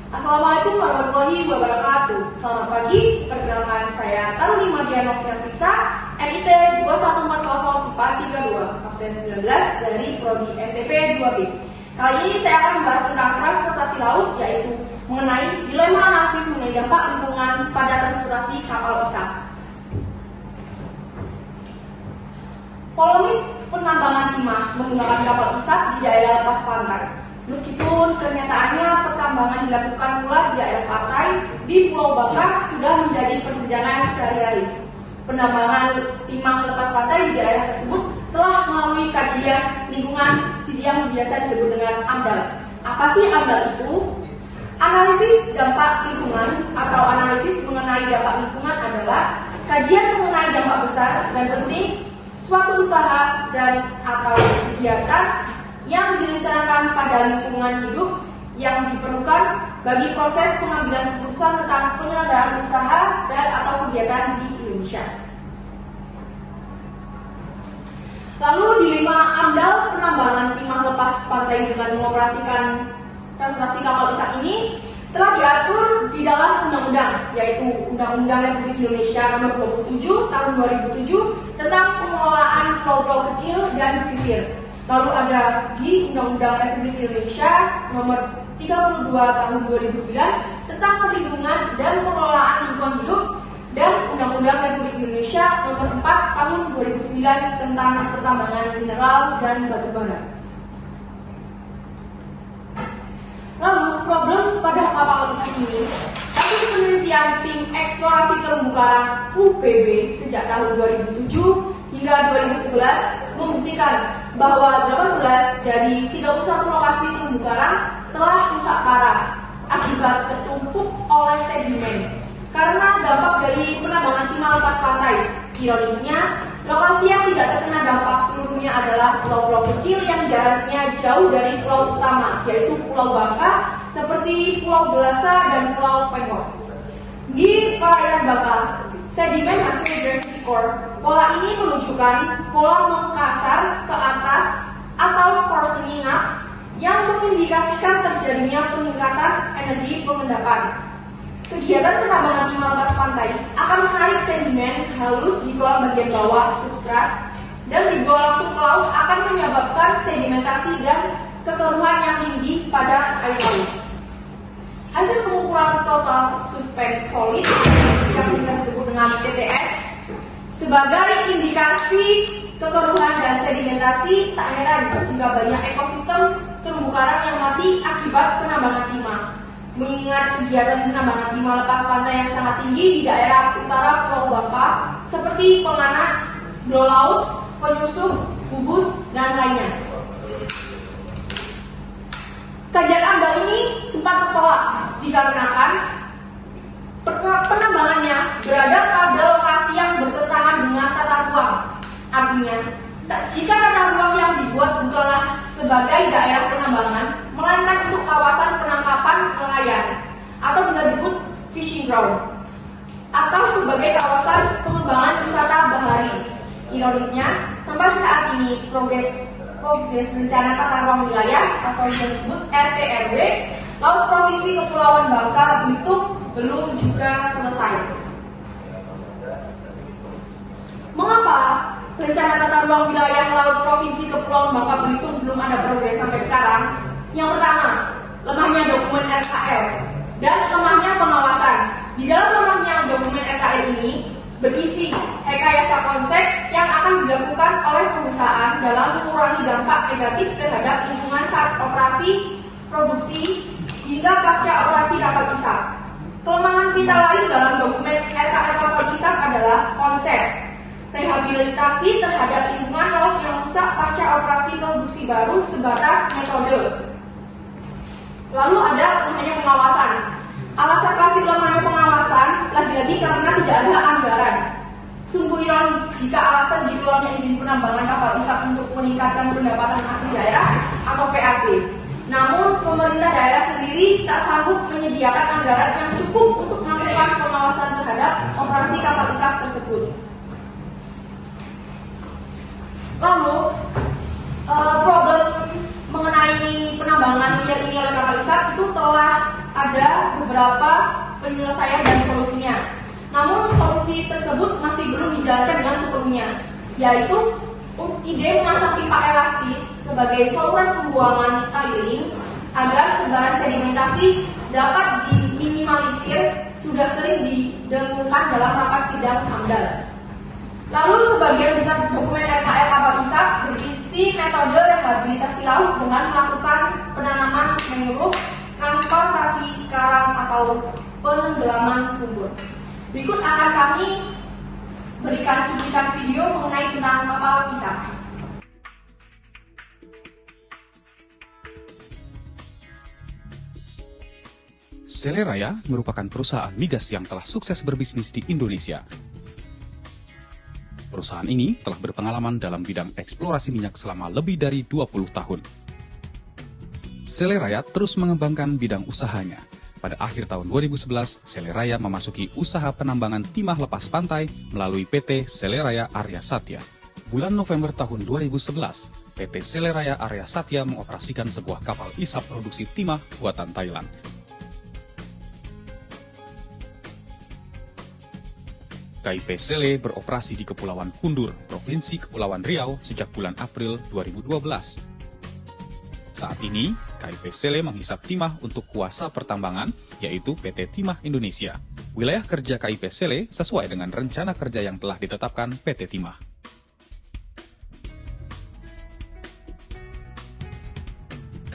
Assalamualaikum warahmatullahi wabarakatuh. Selamat pagi, perkenalkan saya Taruni Mardiana Fianfisa, NIT 2140 IPA 32, absen 19 dari Prodi MTP 2B. Kali ini saya akan membahas tentang transportasi laut, yaitu mengenai dilema analisis mengenai dampak lingkungan pada transportasi kapal isap. Polemik penambangan timah menggunakan kapal isap di daerah lepas pantai. Meskipun kenyataannya pertambangan dilakukan pula di daerah pantai, di Pulau Bangka sudah menjadi perbincangan sehari-hari. Penambangan timah lepas pantai di daerah tersebut telah melalui kajian lingkungan yang biasa disebut dengan AMDAL. Apa sih AMDAL itu? Analisis dampak lingkungan atau analisis mengenai dampak lingkungan adalah kajian mengenai dampak besar dan penting suatu usaha dan atau kegiatan yang direncanakan pada lingkungan hidup yang diperlukan bagi proses pengambilan keputusan tentang penyelenggaraan usaha dan atau kegiatan di Indonesia. Lalu dilema AMDAL penambangan timah lepas pantai dengan mengoperasikan transportasi kapal isap ini telah diatur di dalam undang-undang, yaitu Undang-Undang Republik Indonesia Nomor 27 Tahun 2007 tentang pengelolaan pulau-pulau kecil dan pesisir. Lalu ada di Undang-Undang Republik Indonesia Nomor 32 Tahun 2009 tentang perlindungan dan pengelolaan lingkungan hidup dan Undang-Undang Republik Indonesia Nomor 4 Tahun 2009 tentang pertambangan mineral dan batu bara. Lalu problem pada kapal isap ini, hasil penelitian tim eksplorasi terumbu karang UPB sejak tahun 2007 hingga 2011 membuktikan bahwa 18 dari 31 lokasi terumbu karang telah rusak parah akibat tertumpuk oleh sedimen karena dampak dari penambangan timah lepas pantai. Ironisnya, lokasi yang tidak terkena dampak seluruhnya adalah pulau-pulau kecil yang jaraknya jauh dari pulau utama, yaitu Pulau Bangka, seperti Pulau Gelasa dan Pulau Pengor. Di perairan Bangka, sedimen hasil drainage core, pola ini menunjukkan pola mengkasar ke atas atau coarsening up yang mengindikasikan terjadinya peningkatan energi pengendapan. Kegiatan penambangan timah lepas pantai akan menarik sedimen halus di kolam bagian bawah substrat dan dibawa langsung ke laut akan menyebabkan sedimentasi dan kekeruhan yang tinggi pada air laut. Hasil pengukuran total suspend solid yang bisa disebut dengan TTS sebagai indikasi kekeruhan dan sedimentasi, tak heran jika banyak ekosistem terumbu karang yang mati akibat penambangan timah. Mengingat kegiatan penambangan timah lepas pantai yang sangat tinggi di daerah utara Pulau Bangka seperti Penganat, Blo Laut, Penyusup, Bubus, dan lainnya. Kajian AMDAL ini sempat tertolak dikarenakan penambangannya berada pada lokasi yang bertentangan dengan tata ruang. Artinya, jika tata ruang yang dibuat bukanlah sebagai daerah penambangan, melainkan untuk kawasan penangkapan nelayan atau bisa disebut fishing ground atau sebagai kawasan pengembangan wisata bahari. Ironisnya, sampai saat ini progres rencana tata ruang wilayah atau yang disebut RTRW Laut Provinsi Kepulauan Bangka Belitung belum juga selesai. Mengapa rencana tata ruang wilayah Laut Provinsi Kepulauan Bangka Belitung belum ada progres sampai sekarang? Yang pertama, lemahnya dokumen RKL dan lemahnya pengawasan. Di dalam lemahnya dokumen RKL ini berisi rekayasa konsep yang akan dilakukan oleh perusahaan dalam mengurangi dampak negatif terhadap lingkungan saat operasi, produksi, hingga pasca operasi kapal isap. Kelemahan vital lain dalam dokumen RKL kapal isap adalah konsep rehabilitasi terhadap lingkungan laut yang rusak pasca operasi produksi baru sebatas metode. Lalu ada lemahnya pengawasan. Alasan klasik lemahnya pengawasan lagi-lagi karena tidak ada anggaran. Sungguh ironis jika alasan dikeluarnya izin penambangan kapal isap untuk meningkatkan pendapatan asli daerah atau PAD. Namun pemerintah daerah sendiri tak sanggup menyediakan anggaran yang cukup untuk melakukan pengawasan terhadap operasi kapal isap tersebut. Lalu problem mengenai penambangan liar ini oleh kapal isap itu telah ada beberapa penyelesaian dan solusinya. Namun solusi tersebut masih belum dijalankan dengan sepenuhnya, yaitu ide memasang pipa elastis sebagai saluran pembuangan tailing agar sebaran sedimentasi dapat diminimalisir sudah sering didengungkan dalam rapat sidang AMDAL. Lalu sebagian besar dokumen RKL kapal ISAP berisi metode rehabilitasi laut dengan melakukan penanaman mangrove, transportasi karang atau penenggelaman lumpur. Berikut akan kami berikan cuplikan video mengenai tentang kapal ISAP. Sele Raya merupakan perusahaan migas yang telah sukses berbisnis di Indonesia. Perusahaan ini telah berpengalaman dalam bidang eksplorasi minyak selama lebih dari 20 tahun. Sele Raya terus mengembangkan bidang usahanya. Pada akhir tahun 2011, Sele Raya memasuki usaha penambangan timah lepas pantai melalui PT Sele Raya Arya Satya. Bulan November tahun 2011, PT Sele Raya Arya Satya mengoperasikan sebuah kapal ISAP produksi timah buatan Thailand. KIP Sele beroperasi di Kepulauan Kundur, Provinsi Kepulauan Riau sejak bulan April 2012. Saat ini, KIP Sele menghisap timah untuk kuasa pertambangan, yaitu PT Timah Indonesia. Wilayah kerja KIP Sele sesuai dengan rencana kerja yang telah ditetapkan PT Timah.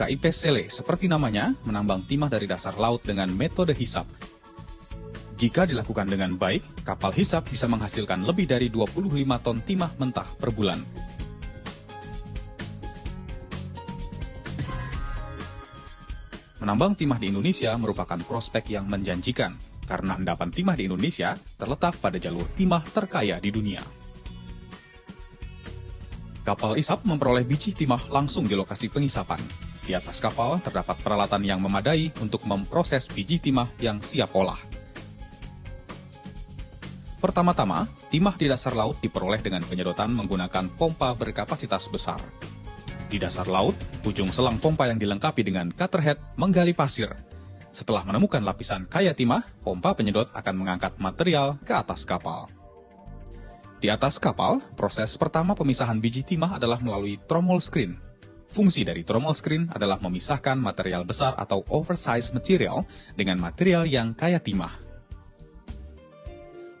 KIP Sele, seperti namanya, menambang timah dari dasar laut dengan metode hisap. Jika dilakukan dengan baik, kapal hisap bisa menghasilkan lebih dari 25 ton timah mentah per bulan. Menambang timah di Indonesia merupakan prospek yang menjanjikan, karena endapan timah di Indonesia terletak pada jalur timah terkaya di dunia. Kapal ISAP memperoleh biji timah langsung di lokasi pengisapan. Di atas kapal terdapat peralatan yang memadai untuk memproses biji timah yang siap olah. Pertama-tama, timah di dasar laut diperoleh dengan penyedotan menggunakan pompa berkapasitas besar. Di dasar laut, ujung selang pompa yang dilengkapi dengan cutterhead menggali pasir. Setelah menemukan lapisan kaya timah, pompa penyedot akan mengangkat material ke atas kapal. Di atas kapal, proses pertama pemisahan biji timah adalah melalui trommel screen. Fungsi dari trommel screen adalah memisahkan material besar atau oversized material dengan material yang kaya timah.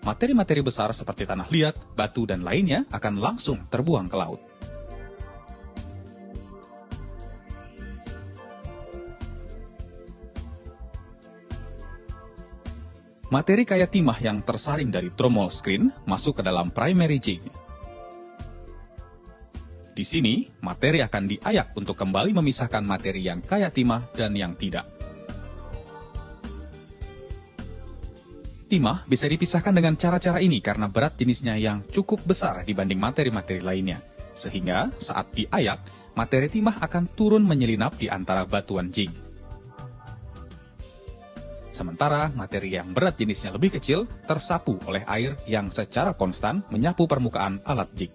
Materi-materi besar seperti tanah liat, batu, dan lainnya akan langsung terbuang ke laut. Materi kaya timah yang tersaring dari trommel screen masuk ke dalam primary jig. Di sini, materi akan diayak untuk kembali memisahkan materi yang kaya timah dan yang tidak. Timah bisa dipisahkan dengan cara-cara ini karena berat jenisnya yang cukup besar dibanding materi-materi lainnya. Sehingga saat diayak, materi timah akan turun menyelinap di antara batuan jig. Sementara materi yang berat jenisnya lebih kecil tersapu oleh air yang secara konstan menyapu permukaan alat jig.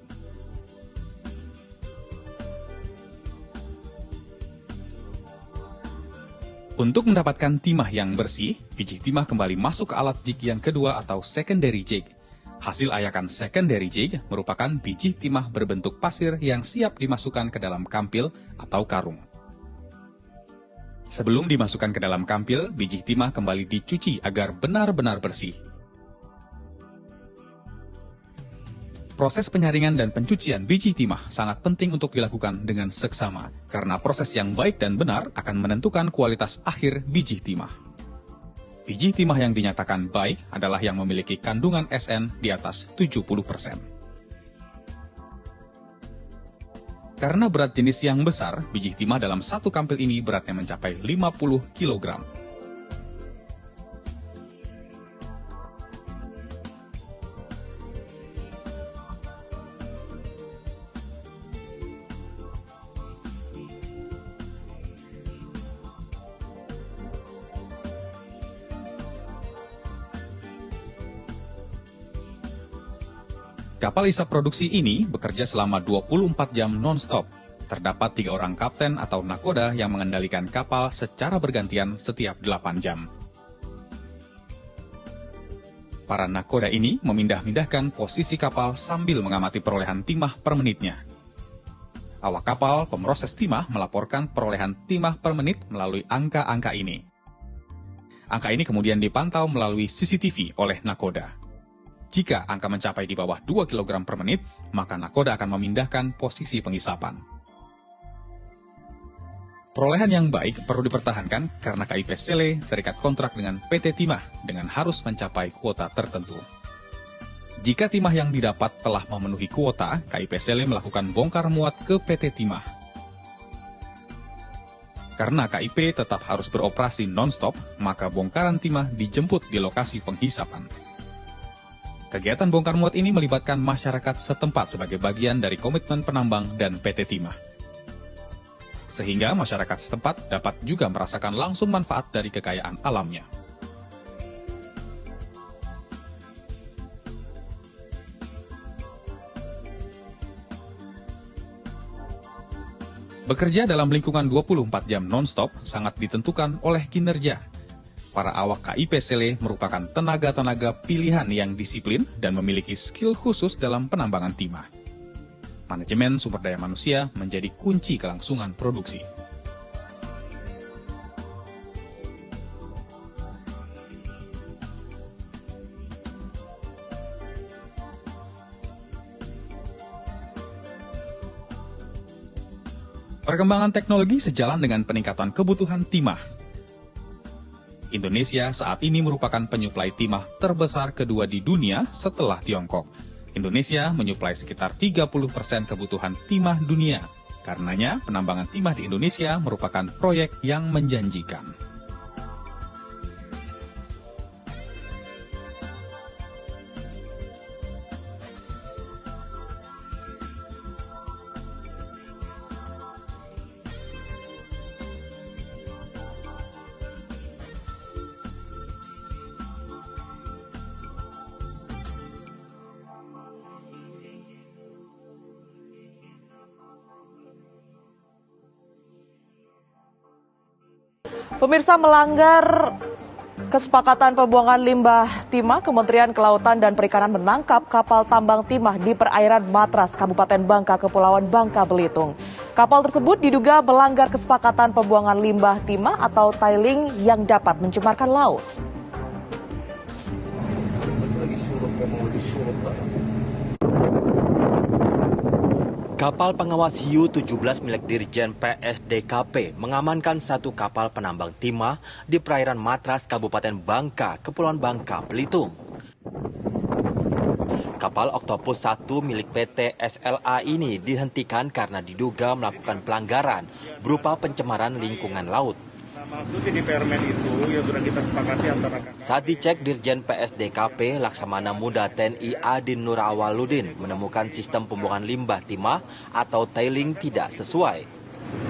Untuk mendapatkan timah yang bersih, biji timah kembali masuk ke alat jig yang kedua atau secondary jig. Hasil ayakan secondary jig merupakan biji timah berbentuk pasir yang siap dimasukkan ke dalam kampil atau karung. Sebelum dimasukkan ke dalam kampil, biji timah kembali dicuci agar benar-benar bersih. Proses penyaringan dan pencucian biji timah sangat penting untuk dilakukan dengan seksama, karena proses yang baik dan benar akan menentukan kualitas akhir biji timah. Biji timah yang dinyatakan baik adalah yang memiliki kandungan SN di atas 70%. Karena berat jenis yang besar, biji timah dalam satu kampil ini beratnya mencapai 50 kg. Kapal ISAP produksi ini bekerja selama 24 jam non-stop. Terdapat 3 orang kapten atau nakoda yang mengendalikan kapal secara bergantian setiap 8 jam. Para nakoda ini memindah-mindahkan posisi kapal sambil mengamati perolehan timah per menitnya. Awak kapal pemroses timah melaporkan perolehan timah per menit melalui angka-angka ini. Angka ini kemudian dipantau melalui CCTV oleh nakoda. Jika angka mencapai di bawah 2 kg per menit, maka nakoda akan memindahkan posisi pengisapan. Perolehan yang baik perlu dipertahankan karena KIP Sele terikat kontrak dengan PT Timah dengan harus mencapai kuota tertentu. Jika timah yang didapat telah memenuhi kuota, KIP Sele melakukan bongkar muat ke PT Timah. Karena KIP tetap harus beroperasi non-stop, maka bongkaran timah dijemput di lokasi penghisapan. Kegiatan bongkar muat ini melibatkan masyarakat setempat sebagai bagian dari komitmen penambang dan PT Timah. Sehingga masyarakat setempat dapat juga merasakan langsung manfaat dari kekayaan alamnya. Bekerja dalam lingkungan 24 jam non-stop sangat ditentukan oleh kinerja. Para awak KIP Sele merupakan tenaga-tenaga pilihan yang disiplin dan memiliki skill khusus dalam penambangan timah. Manajemen sumber daya manusia menjadi kunci kelangsungan produksi. Perkembangan teknologi sejalan dengan peningkatan kebutuhan timah. Indonesia saat ini merupakan penyuplai timah terbesar kedua di dunia setelah Tiongkok. Indonesia menyuplai sekitar 30% kebutuhan timah dunia. Karenanya, penambangan timah di Indonesia merupakan proyek yang menjanjikan. Pemirsa, melanggar kesepakatan pembuangan limbah timah, Kementerian Kelautan dan Perikanan menangkap kapal tambang timah di perairan Matras, Kabupaten Bangka, Kepulauan Bangka, Belitung. Kapal tersebut diduga melanggar kesepakatan pembuangan limbah timah atau tiling yang dapat mencemarkan laut. Kapal pengawas hiu 17 milik Dirjen PSDKP mengamankan satu kapal penambang timah di perairan Matras, Kabupaten Bangka, Kepulauan Bangka, Belitung. Kapal Oktopus 1 milik PT SLA ini dihentikan karena diduga melakukan pelanggaran berupa pencemaran lingkungan laut. Maksudnya di permen itu yang sudah kita sepakati antara kakak. Saat dicek, Dirjen PSDKP Laksamana Muda TNI Adin Nur Awaludin menemukan sistem pembuangan limbah timah atau tiling tidak sesuai.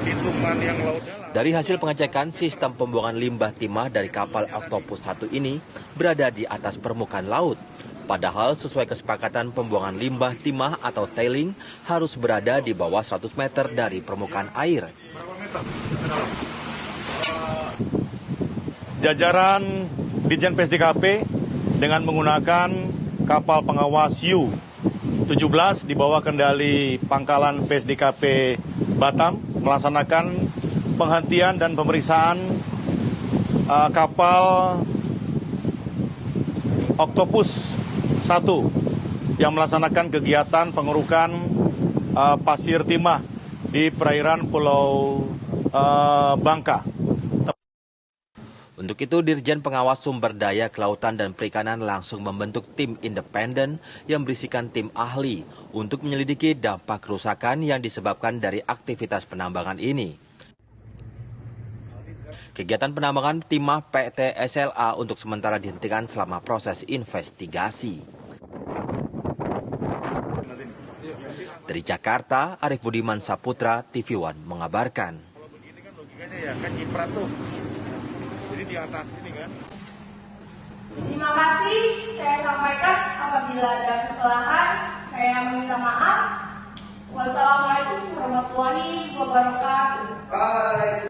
Hitungan yang lautnya lah. Dari hasil pengecekan, sistem pembuangan limbah timah dari kapal Oktopus 1 ini berada di atas permukaan laut. Padahal sesuai kesepakatan pembuangan limbah timah atau tiling harus berada di bawah 100 meter dari permukaan air. Berapa meter? Jajaran Dirjen PSDKP dengan menggunakan kapal pengawas hiu 17 di bawah kendali Pangkalan PSDKP Batam melaksanakan penghentian dan pemeriksaan kapal Oktopus 1 yang melaksanakan kegiatan pengerukan pasir timah di perairan Pulau Bangka. Untuk itu, Dirjen Pengawas Sumber Daya Kelautan dan Perikanan langsung membentuk tim independen yang berisikan tim ahli untuk menyelidiki dampak kerusakan yang disebabkan dari aktivitas penambangan ini. Kegiatan penambangan timah PT SLA untuk sementara dihentikan selama proses investigasi. Dari Jakarta, Arief Budiman Saputra, TV One mengabarkan. Kalau begini kan logikanya ya kan nyiprat tuh. Jadi di atas ini kan. Terima kasih, saya sampaikan apabila ada kesalahan, saya meminta maaf. Wassalamualaikum warahmatullahi wabarakatuh.